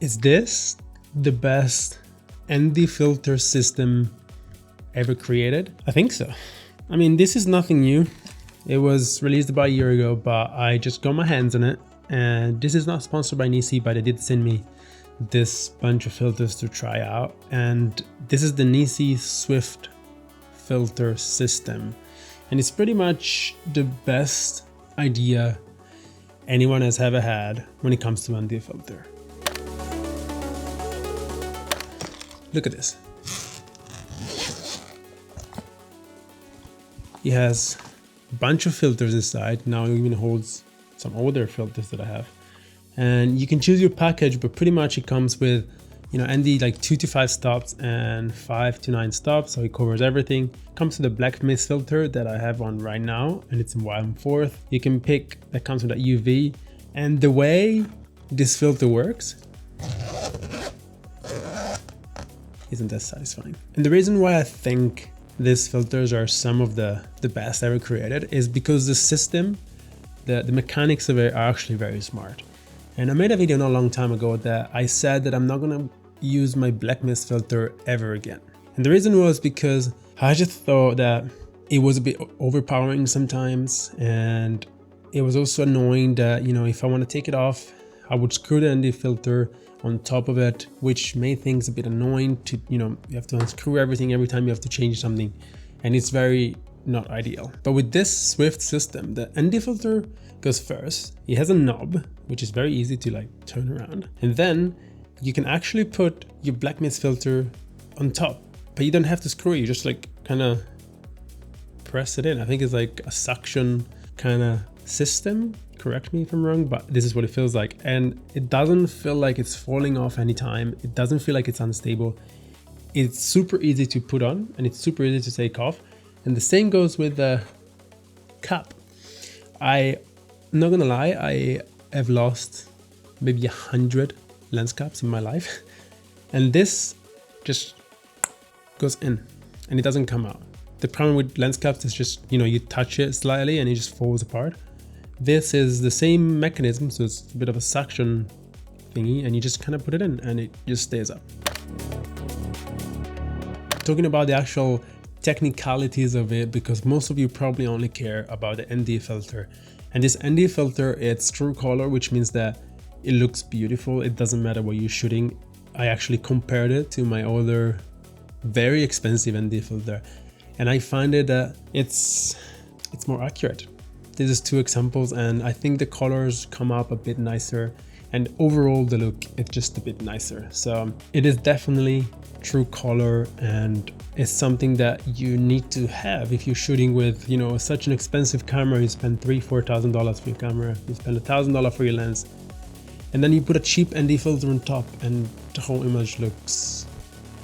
Is this the best ND filter system ever created? I think so. I mean, this is nothing new. It was released about a year ago, but I just got my hands on it. And this is not sponsored by NiSi, but they did send me this bunch of filters to try out. And this is the NiSi Swift filter system. And it's pretty much the best idea anyone has ever had when it comes to ND filter. Look at this. It has a bunch of filters inside. Now it even holds some older filters that I have. And you can choose your package, but pretty much it comes with, ND like 2 to 5 stops and 5 to 9 stops. So it covers everything. Comes with a black mist filter that I have on right now, and it's in 1/4. You can pick that comes with that UV. And the way this filter works isn't that satisfying. And the reason why I think these filters are some of the best ever created is because the system, the mechanics of it are actually very smart. And I made a video not a long time ago that I said that I'm not gonna use my black mist filter ever again. And the reason was because I just thought that it was a bit overpowering sometimes, and it was also annoying that, if I want to take it off, I would screw the ND filter on top of it, which made things a bit annoying to, you have to unscrew everything every time you have to change something, and it's very not ideal. But with this Swift system, the ND filter goes first. It has a knob, which is very easy to turn around, and then you can actually put your black mist filter on top, but you don't have to screw it. You just kind of press it in. I think it's like a suction kind of system. Correct me if I'm wrong, but this is what it feels like. And it doesn't feel like it's falling off anytime. It doesn't feel like it's unstable. It's super easy to put on, and it's super easy to take off. And the same goes with the cap. I'm not gonna lie, I have lost maybe 100 lens caps in my life. And this just goes in and it doesn't come out. The problem with lens caps is just, you touch it slightly and it just falls apart. This is the same mechanism, so it's a bit of a suction thingy, and you just kind of put it in and it just stays up. Talking about the actual technicalities of it, because most of you probably only care about the ND filter. And this ND filter, it's true color, which means that it looks beautiful. It doesn't matter what you're shooting. I actually compared it to my older, very expensive ND filter, and I find it that it's more accurate. This is 2 examples, and I think the colors come up a bit nicer, and overall the look is just a bit nicer. So it is definitely true color, and it's something that you need to have if you're shooting with, such an expensive camera. You spend $3,000-4,000 for your camera, you spend $1,000 for your lens, and then you put a cheap ND filter on top and the whole image looks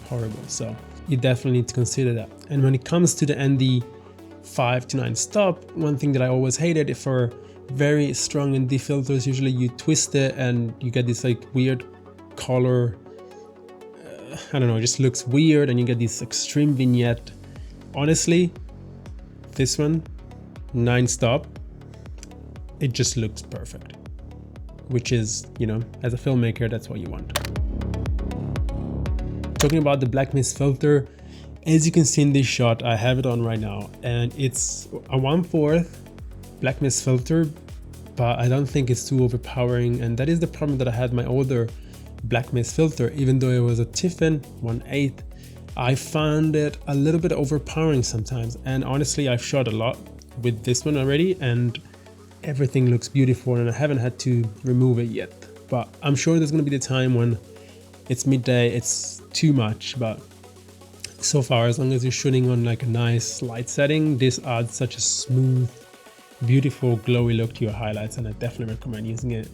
horrible. So you definitely need to consider that. And when it comes to the ND 5 to 9 stop, one thing that I always hated for very strong ND filters, usually you twist it and you get this weird color. I don't know, it just looks weird, and you get this extreme vignette. Honestly, this one, 9 stop, it just looks perfect, which is, as a filmmaker, that's what you want. Talking about the black mist filter, as you can see in this shot, I have it on right now, and it's a 1/4 black mist filter, but I don't think it's too overpowering. And that is the problem that I had my older black mist filter. Even though it was a Tiffin 1/8, I found it a little bit overpowering sometimes. And honestly, I've shot a lot with this one already, and everything looks beautiful, and I haven't had to remove it yet. But I'm sure there's gonna be the time when it's midday, it's too much. But so far, as long as you're shooting on a nice light setting, this adds such a smooth, beautiful, glowy look to your highlights, and I definitely recommend using it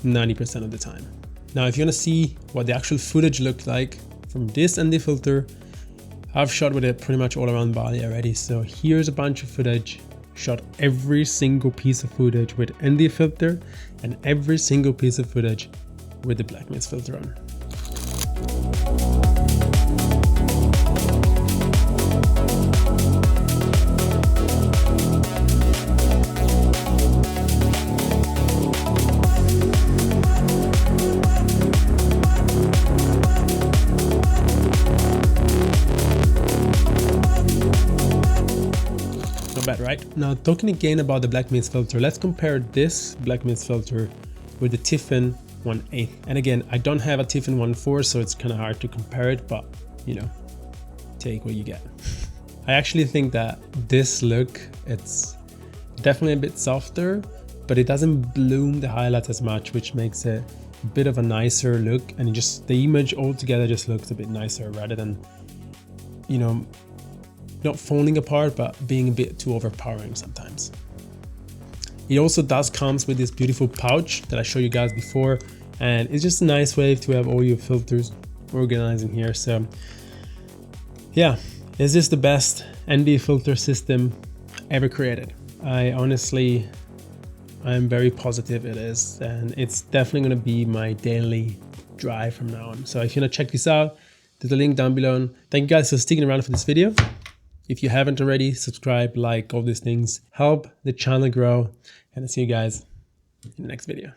90% of the time. Now, if you want to see what the actual footage looked like from this ND filter, I've shot with it pretty much all around Bali already. So here's a bunch of footage, shot every single piece of footage with ND filter and every single piece of footage with the black mist filter on. Not bad, right? Now talking again about the black mist filter, let's compare this black mist filter with the Tiffin 1/8. And again, I don't have a Tiffin 1/4, so it's kind of hard to compare it, but you know, take what you get. I actually think that this look, it's definitely a bit softer, but it doesn't bloom the highlights as much, which makes it a bit of a nicer look. And it just, the image altogether just looks a bit nicer rather than, you know, not falling apart, but being a bit too overpowering sometimes. It also does comes with this beautiful pouch that I showed you guys before, and it's just a nice way to have all your filters organized in here. So yeah, is this the best ND filter system ever created? I'm very positive it is, and it's definitely gonna be my daily drive from now on. So if you wanna check this out, there's a link down below. Thank you guys for sticking around for this video. If you haven't already, subscribe, like, all these things help the channel grow, and I'll see you guys in the next video.